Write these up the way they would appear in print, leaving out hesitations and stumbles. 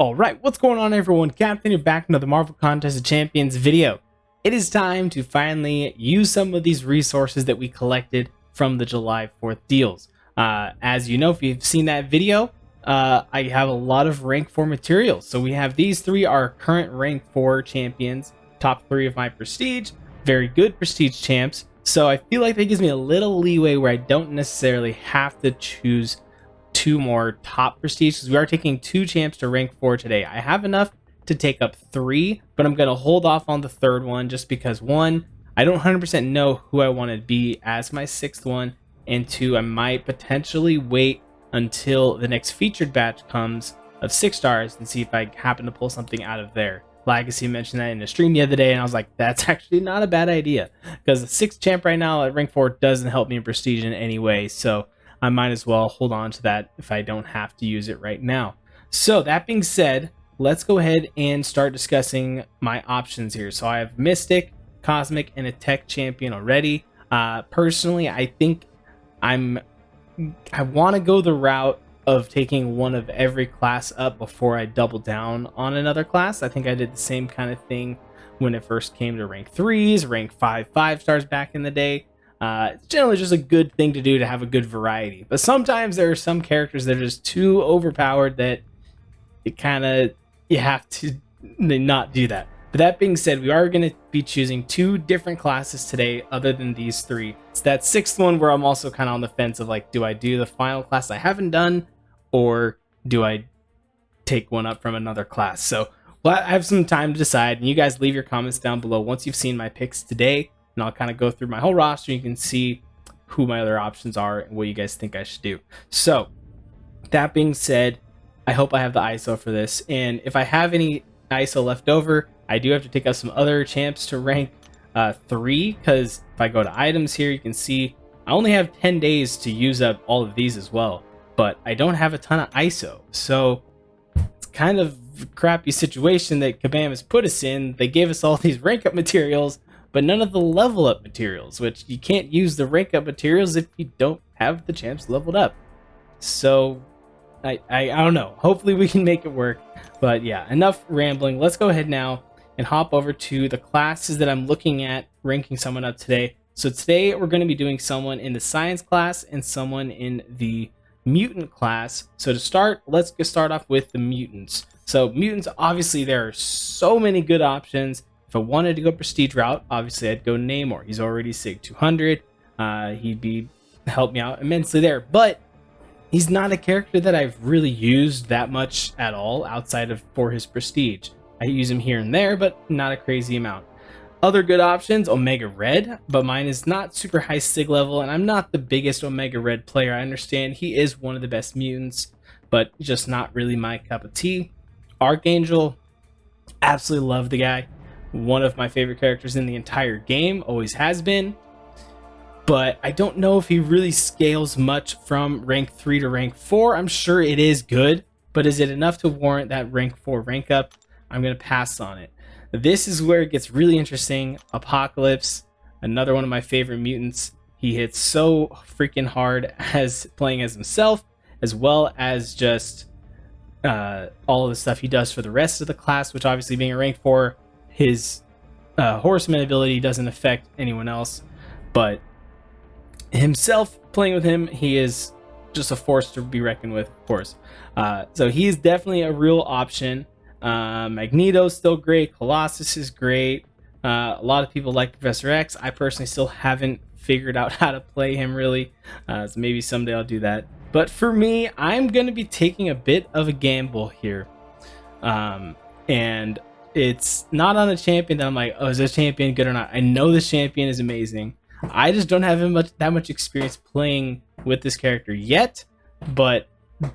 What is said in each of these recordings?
Alright, what's going on everyone? Captain here back into the Marvel Contest of Champions video. It is time to finally use some of these resources that we collected from the July 4th deals. As you know, if you've seen that video, I have a lot of rank 4 materials. So we have these three are current rank 4 champions, top 3 of my prestige, very good prestige champs. So I feel like that gives me a little leeway where I don't necessarily have to choose two more top prestige, because we are taking 2 champs to rank 4 today. I have enough to take up 3, but I'm going to hold off on the third one just because 1, I don't 100% know who I want to be as my 6th one, and 2, I might potentially wait until the next featured batch comes of 6 stars and see if I happen to pull something out of there. Legacy mentioned that in a stream the other day, and I was like, that's actually not a bad idea, because the 6th champ right now at rank 4 doesn't help me in prestige in any way, so I might as well hold on to that if I don't have to use it right now. So that being said, let's go ahead and start discussing my options here. So I have Mystic, Cosmic, and a Tech champion already. Personally, I think I want to go the route of taking one of every class up before I double down on another class. I think I did the same kind of thing when it first came to rank 3s, rank 5 stars back in the day. It's generally just a good thing to do to have a good variety, but sometimes there are some characters that are just too overpowered that you have to not do that. But that being said, we are going to be choosing 2 different classes today other than these 3. It's that 6th one where I'm also kind of on the fence of like, do I do the final class I haven't done, or do I take one up from another class? So I have some time to decide, and you guys leave your comments down below once you've seen my picks today, and I'll kind of go through my whole roster. You can see who my other options are and what you guys think I should do. So that being said, I hope I have the ISO for this, and if I have any ISO left over, I do have to take up some other champs to rank 3, because if I go to items here, you can see I only have 10 days to use up all of these as well, but I don't have a ton of ISO, so it's kind of a crappy situation that Kabam has put us in. They gave us all these rank up materials, but none of the level up materials, which you can't use the rank up materials if you don't have the champs leveled up. So I don't know. Hopefully we can make it work. But yeah, enough rambling. Let's go ahead now and hop over to the classes that I'm looking at ranking someone up today. So today we're going to be doing someone in the science class and someone in the mutant class. So to start, let's start off with the mutants. So mutants, obviously there are so many good options. If I wanted to go prestige route, obviously I'd go Namor. He's already SIG 200. He'd help me out immensely there. But he's not a character that I've really used that much at all outside of for his prestige. I use him here and there, but not a crazy amount. Other good options, Omega Red, but mine is not super high SIG level, and I'm not the biggest Omega Red player. I understand he is one of the best mutants, but just not really my cup of tea. Archangel, absolutely love the guy. One of my favorite characters in the entire game, always has been, but I don't know if he really scales much from rank 3 to rank 4. I'm sure it is good, but is it enough to warrant that rank 4 rank up? I'm going to pass on it. This is where it gets really interesting. Apocalypse, another one of my favorite mutants. He hits so freaking hard as playing as himself, as well as just all of the stuff he does for the rest of the class, which obviously being a rank 4, his horseman ability doesn't affect anyone else, but himself, playing with him, he is just a force to be reckoned with, of course. So he is definitely a real option. Magneto's still great. Colossus is great. A lot of people like Professor X. I personally still haven't figured out how to play him really, so maybe someday I'll do that. But for me, I'm going to be taking a bit of a gamble here, and it's not on a champion that I'm like, oh, is this champion good or not? I know this champion is amazing. I just don't have that much experience playing with this character yet, but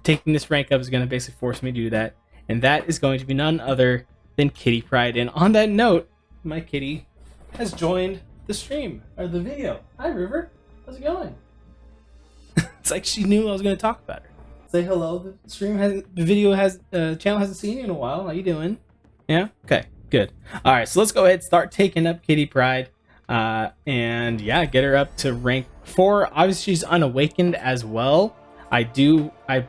taking this rank up is going to basically force me to do that, and that is going to be none other than Kitty Pride. And on that note, my kitty has joined the stream, or the video. Hi, River. How's it going? It's like she knew I was going to talk about her. Say hello. The channel hasn't seen you in a while. How you doing? Yeah? Okay, good. All right, so let's go ahead and start taking up Kitty Pride. And yeah, get her up to rank 4. Obviously, she's unawakened as well. I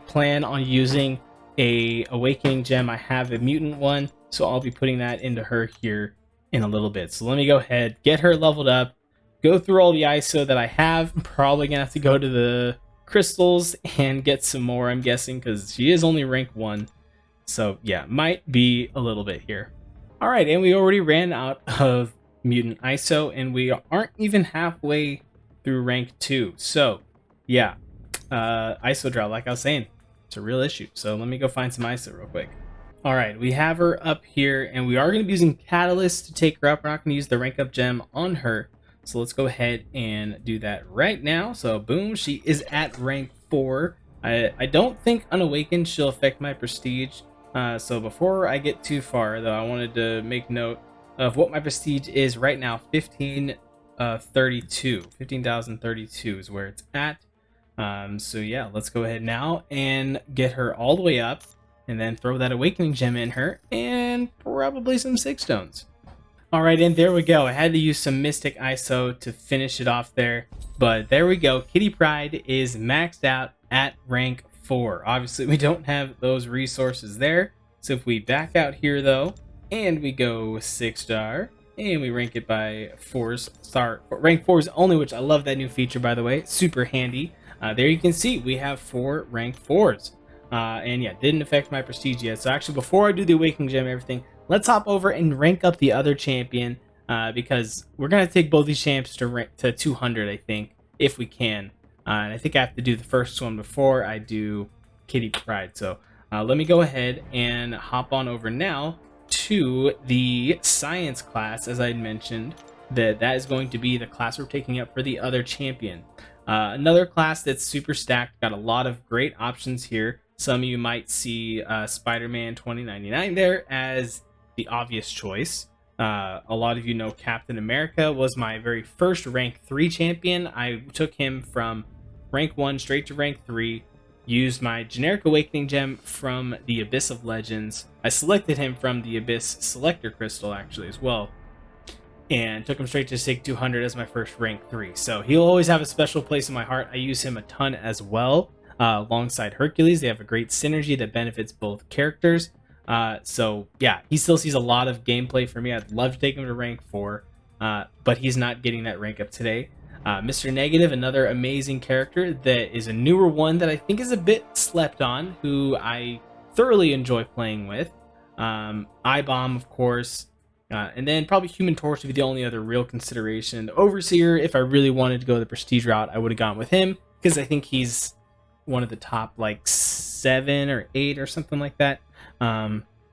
plan on using a awakening gem. I have a mutant one, so I'll be putting that into her here in a little bit. So let me go ahead, get her leveled up, go through all the ISO that I have. I'm probably gonna have to go to the crystals and get some more, I'm guessing, because she is only rank 1. So yeah, might be a little bit here. All right, and we already ran out of mutant ISO, and we aren't even halfway through rank 2. So yeah, ISO drought, like I was saying, it's a real issue. So let me go find some ISO real quick. All right, we have her up here, and we are going to be using Catalyst to take her up. We're not going to use the rank up gem on her. So let's go ahead and do that right now. So boom, she is at rank 4. I don't think Unawakened she'll affect my prestige. So before I get too far, though, I wanted to make note of what my prestige is right now. 15,032 is where it's at. So yeah, let's go ahead now and get her all the way up, and then throw that awakening gem in her, and probably some 6 stones. All right, and there we go. I had to use some Mystic ISO to finish it off there, but there we go. Kitty Pryde is maxed out at rank 4. Obviously, we don't have those resources there. So if we back out here, though, and we go 6-star, and we rank it by 4-star, rank 4s only, which I love that new feature, by the way. Super handy. There you can see we have 4 rank 4s. And yeah, didn't affect my prestige yet. So actually, before I do the awakening gem and everything, let's hop over and rank up the other champion, because we're gonna take both these champs to rank to 200, I think, if we can. And I think I have to do the first one before I do Kitty Pryde. So let me go ahead and hop on over now to the science class. As I had mentioned, that is going to be the class we're taking up for the other champion. Another class that's super stacked, got a lot of great options here. Some of you might see Spider-Man 2099 there as the obvious choice. A lot of you know Captain America was my very first rank 3 champion. I took him from rank 1 straight to rank 3, used my generic awakening gem from the Abyss of Legends. I selected him from the Abyss Selector Crystal, actually, as well, and took him straight to Sig 200 as my first rank 3. So he'll always have a special place in my heart. I use him a ton as well. Alongside Hercules, they have a great synergy that benefits both characters. So yeah, he still sees a lot of gameplay for me. I'd love to take him to rank 4, but he's not getting that rank up today. Mr. Negative, another amazing character that is a newer one that I think is a bit slept on, who I thoroughly enjoy playing with. I-Bomb, of course, and then probably Human Torch would be the only other real consideration. The Overseer, if I really wanted to go the prestige route, I would have gone with him, because I think he's one of the top like 7 or 8 or something like that.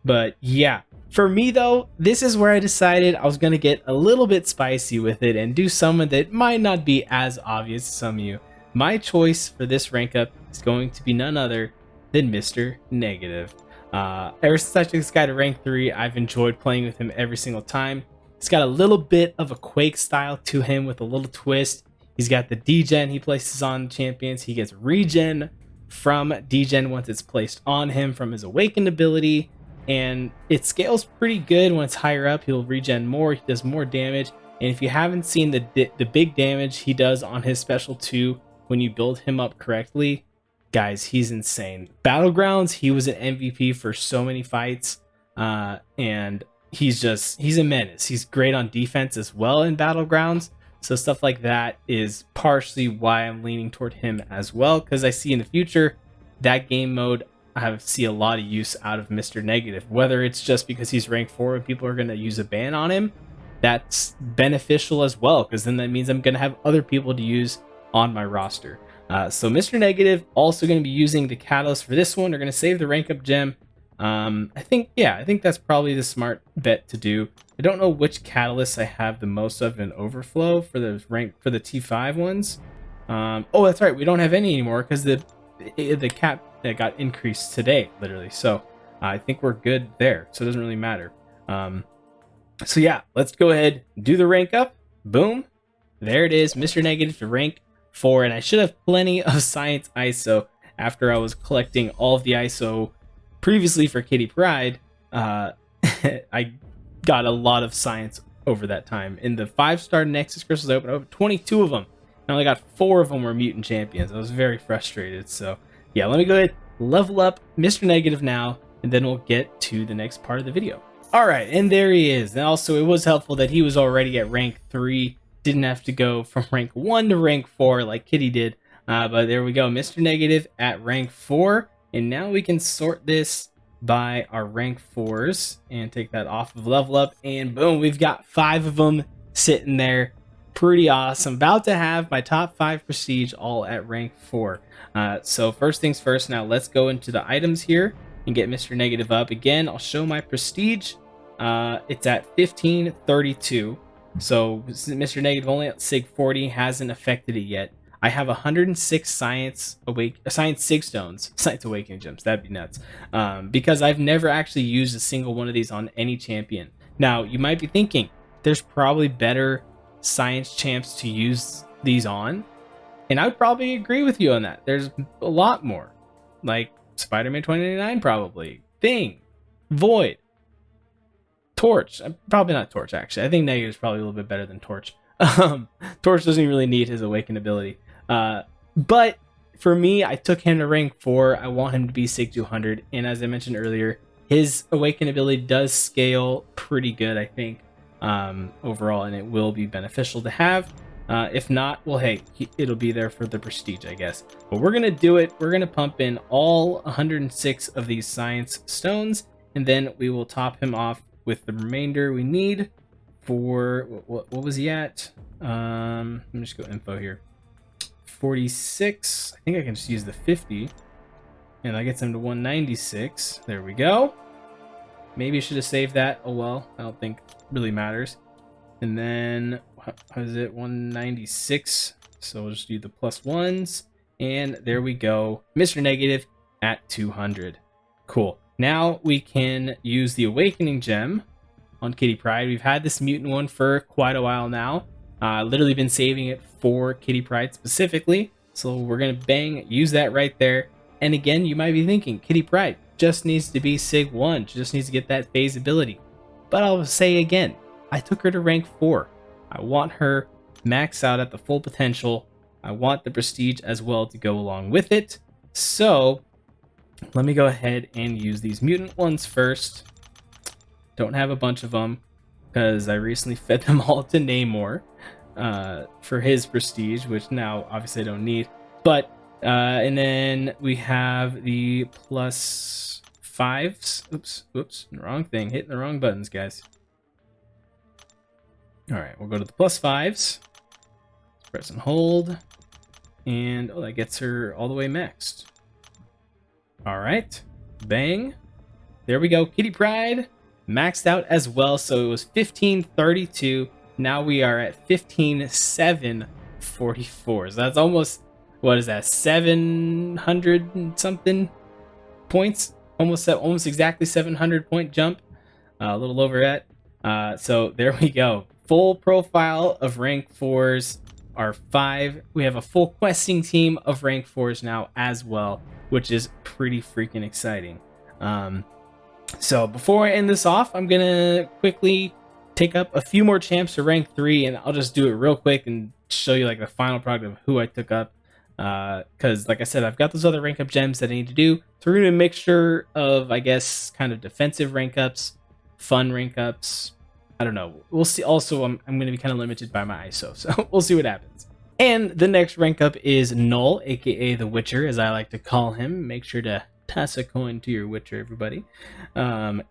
But yeah, for me though, this is where I decided I was going to get a little bit spicy with it and do someone that might not be as obvious to some of you. My choice for this rank up is going to be none other than Mr. Negative. Ever since I took this guy to rank 3, I've enjoyed playing with him every single time. He's got a little bit of a Quake style to him with a little twist. He's got the degen he places on champions. He gets regen from degen once it's placed on him from his awakened ability, and it scales pretty good. When it's higher up, he'll regen more, he does more damage. And if you haven't seen the big damage he does on his special 2 when you build him up correctly, guys, he's insane. Battlegrounds, he was an MVP for so many fights, and he's a menace. He's great on defense as well in Battlegrounds. So stuff like that is partially why I'm leaning toward him as well, because I see in the future that game mode, I see a lot of use out of Mr. Negative. Whether it's just because he's rank 4 and people are going to use a ban on him, that's beneficial as well, because then that means I'm going to have other people to use on my roster. So Mr. Negative also going to be using the catalyst for this one. They're going to save the rank up gem. I think that's probably the smart bet to do. I don't know which catalysts I have the most of in overflow for the T5 ones. Oh, that's right, we don't have any anymore because the cap that got increased today, literally. So I think we're good there. So it doesn't really matter. So yeah, let's go ahead, do the rank up. Boom, there it is, Mr. Negative to rank 4, and I should have plenty of science ISO after I was collecting all of the ISO previously for Kitty Pryde. I got a lot of science over that time. In the 5-star Nexus crystals I opened, 22 of them. I only got 4 of them were mutant champions. I was very frustrated. So yeah, let me go ahead, level up Mr. Negative now, and then we'll get to the next part of the video. All right, and there he is. And also, it was helpful that he was already at rank 3. Didn't have to go from rank 1 to rank 4 like Kitty did. But there we go, Mr. Negative at rank 4. And now we can sort this by our rank 4s and take that off of level up. And boom, we've got 5 of them sitting there. Pretty awesome. About to have my top 5 prestige all at rank 4. So first things first, now let's go into the items here and get Mr. Negative up. Again, I'll show my prestige. It's at 1532. So Mr. Negative only at Sig 40, hasn't affected it yet. I have 106 Science Sig Stones, Science Awakening Gems. That'd be nuts. Because I've never actually used a single one of these on any champion. Now, you might be thinking, there's probably better Science champs to use these on. And I would probably agree with you on that. There's a lot more. Like Spider-Man 2099 probably. Thing. Void. Torch. Probably not Torch, actually. I think Negative is probably a little bit better than Torch. Torch doesn't really need his Awaken ability. But for me, I took him to rank 4. I want him to be Sig 200. And as I mentioned earlier, his Awaken ability does scale pretty good, I think, overall. And it will be beneficial to have. If not, well, hey, it'll be there for the prestige, I guess. But we're going to do it. We're going to pump in all 106 of these Science Stones. And then we will top him off with the remainder we need for... What was he at? Let me just go info here. 46. I think I can just use the 50. And that gets him to 196. There we go. Maybe I should have saved that. Oh well, I don't think it really matters. And then, how is it? 196. So we'll just do the plus ones. And there we go. Mr. Negative at 200. Cool. Now we can use the Awakening Gem on Kitty Pryde. We've had this mutant one for quite a while now. Literally been saving it for Kitty Pryde specifically. So we're going to use that right there. And again, you might be thinking, Kitty Pryde just needs to be Sig 1. She just needs to get that phase ability. But I'll say again, I took her to rank 4. I want her maxed out at the full potential. I want the prestige as well to go along with it. So let me go ahead and use these mutant ones first. Don't have a bunch of them because I recently fed them all to Namor for his prestige, which now obviously I don't need. But and then we have the plus 5s. Oops, wrong thing. Hitting the wrong buttons, guys. All right, we'll go to the plus 5s. Press and hold. And oh, that gets her all the way maxed. All right, bang. There we go. Kitty Pryde maxed out as well. So it was 1532. Now we are at 15744. So that's almost, what is that, 700 and something points? Almost exactly 700 point jump. A little over that. So there we go. Full profile of rank 4s are 5. We have a full questing team of rank 4s now as well, which is pretty freaking exciting. So before I end this off, I'm gonna quickly take up a few more champs to rank 3, and I'll just do it real quick and show you like the final product of who I took up. Because like I said, I've got those other rank up gems that I need to do. So we're gonna do a mixture of, I guess, kind of defensive rank ups, fun rank ups. I don't know. We'll see. Also, I'm going to be kind of limited by my ISO, so we'll see what happens. And the next rank up is Null, aka the Witcher, as I like to call him. Make sure to toss a coin to your Witcher, everybody.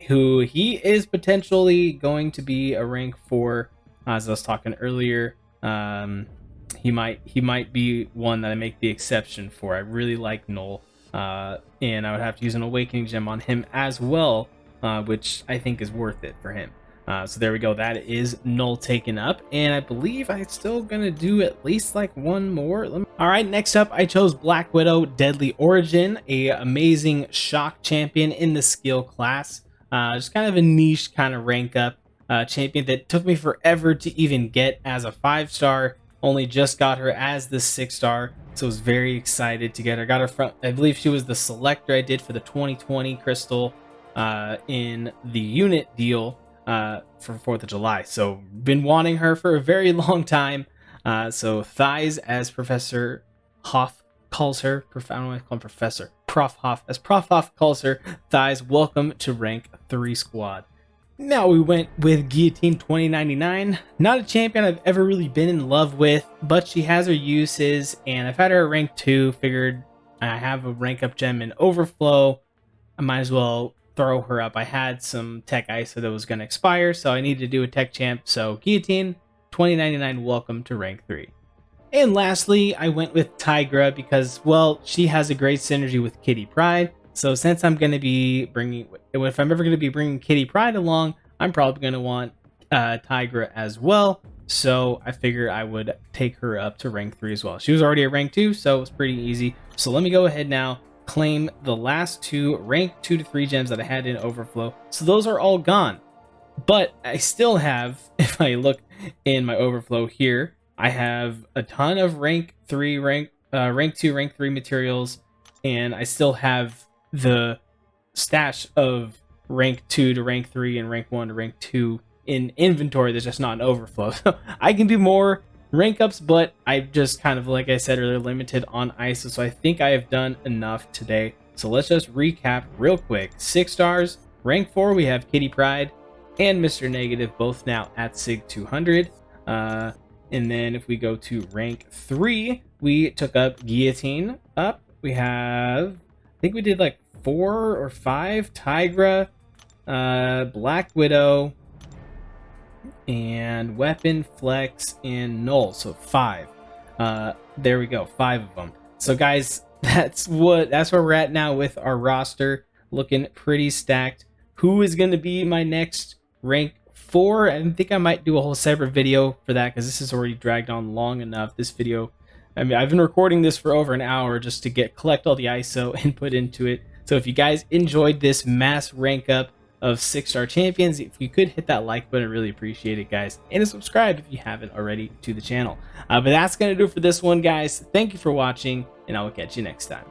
Who he is potentially going to be a rank 4, as I was talking earlier. He might be one that I make the exception for. I really like Null, and I would have to use an Awakening Gem on him as well, which I think is worth it for him. So there we go. That is Null taken up. And I believe I'm still going to do at least like one more. All right, next up, I chose Black Widow Deadly Origin, a amazing shock champion in the skill class. Just kind of a niche kind of rank up champion that took me forever to even get as a 5-star. Only just got her as the 6-star. So I was very excited to get her. Got her from, I believe she was the selector I did for the 2020 crystal in the unit deal. For 4th of July. So been wanting her for a very long time. So Thighs, as Professor Hoff calls her. I don't want to call him Professor. Prof Hoff, as Prof Hoff calls her, Thighs. Welcome to rank 3 squad. Now we went with Guillotine 2099. Not a champion I've ever really been in love with, but she has her uses, and I've had her at rank 2. Figured I have a rank up gem in Overflow. I might as well throw her up. I had some tech ISO that was going to expire, so I needed to do a tech champ. So Guillotine 2099, welcome to rank 3. And lastly, I went with Tigra because, well, she has a great synergy with Kitty Pryde. So since I'm going to be bringing, if I'm ever going to be bringing Kitty Pryde along, I'm probably going to want Tigra as well. So I figured I would take her up to rank 3 as well. She was already at rank 2, so it was pretty easy. So let me go ahead now, claim the last 2 rank 2 to 3 gems that I had in Overflow. So those are all gone. But I still have, if I look in my Overflow here, I have a ton of rank 3, rank 2, rank 3 materials, and I still have the stash of rank 2 to rank 3 and rank 1 to rank 2 in inventory. There's just not an Overflow. So I can do more rank ups, but I just kind of, like I said earlier, limited on ISO. So I think I have done enough today. So let's just recap real quick. 6 stars, rank 4, we have Kitty Pryde and Mr. Negative, both now at SIG 200. And then if we go to rank 3, we took up Guillotine up. We have, I think we did like 4 or 5, Tigra, Black Widow, and Weapon, Flex, and Null. So 5. There we go, 5 of them. So guys, that's where we're at now with our roster, looking pretty stacked. Who is going to be my next rank 4? I think I might do a whole separate video for that because this has already dragged on long enough. This video, I mean, I've been recording this for over an hour just to collect all the ISO and put into it. So if you guys enjoyed this mass rank up of 6-star champions, if you could hit that like button, I really appreciate it, guys, and subscribe if you haven't already to the channel. But that's gonna do it for this one, guys. Thank you for watching, and I will catch you next time.